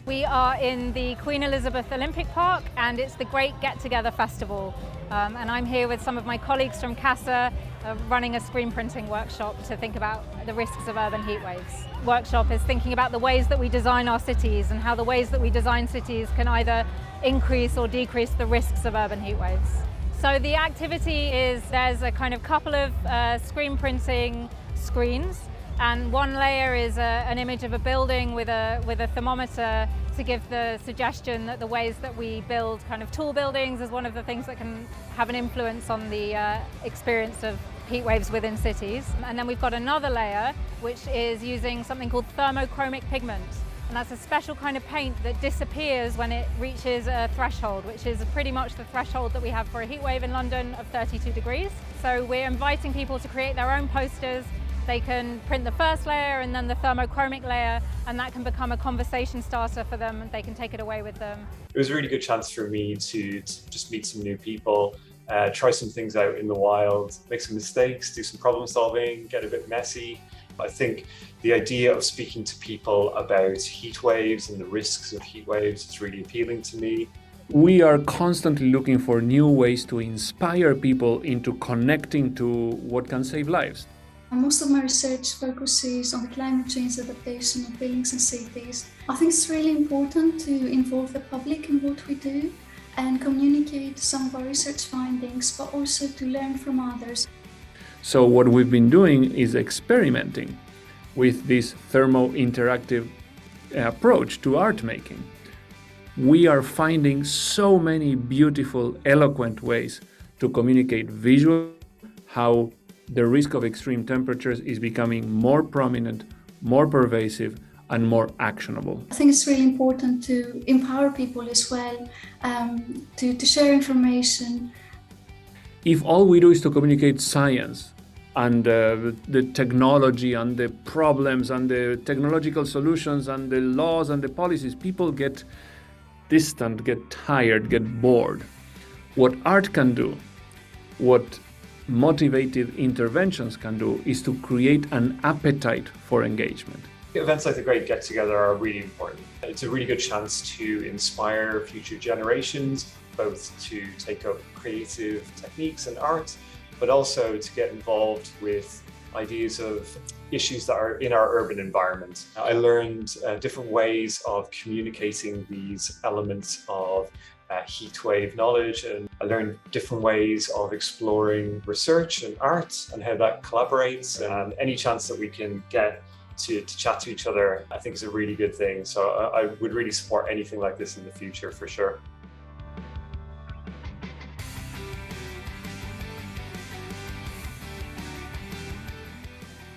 We are in the Queen Elizabeth Olympic Park and it's the Great Get Together Festival. And I'm here with some of my colleagues from CASA running a screen printing workshop to think about the risks of urban heat waves. Workshop is thinking about the ways that we design our cities and how the ways that we design cities can either increase or decrease the risks of urban heat waves. So the activity is there's a kind of couple of screen printing screens. And one layer is an image of a building with a thermometer to give the suggestion that the ways that we build kind of tall buildings is one of the things that can have an influence on the experience of heat waves within cities. And then we've got another layer which is using something called thermochromic pigment. And that's a special kind of paint that disappears when it reaches a threshold, which is pretty much the threshold that we have for a heat wave in London of 32 degrees. So we're inviting people to create their own posters. They can print the first layer and then the thermochromic layer, and that can become a conversation starter for them. They can take it away with them. It was a really good chance for me to just meet some new people, try some things out in the wild, make some mistakes, do some problem solving, get a bit messy. I think the idea of speaking to people about heat waves and the risks of heat waves is really appealing to me. We are constantly looking for new ways to inspire people into connecting to what can save lives. Most of my research focuses on the climate change adaptation of buildings and cities. I think it's really important to involve the public in what we do and communicate some of our research findings, but also to learn from others. So what we've been doing is experimenting with this thermointeractive approach to art making. We are finding so many beautiful, eloquent ways to communicate visually how the risk of extreme temperatures is becoming more prominent, more pervasive, and more actionable. I think it's really important to empower people as well, to share information. If all we do is to communicate science and the technology and the problems and the technological solutions and the laws and the policies, people get distant, get tired, get bored. What art can do, what motivated interventions can do, is to create an appetite for engagement. Events like the Great Get Together are really important. It's a really good chance to inspire future generations, both to take up creative techniques and art, but also to get involved with ideas of issues that are in our urban environment. I learned different ways of communicating these elements of heat wave knowledge, and I learned different ways of exploring research and art and how that collaborates. And any chance that we can get to chat to each other, I think is a really good thing. So I would really support anything like this in the future for sure.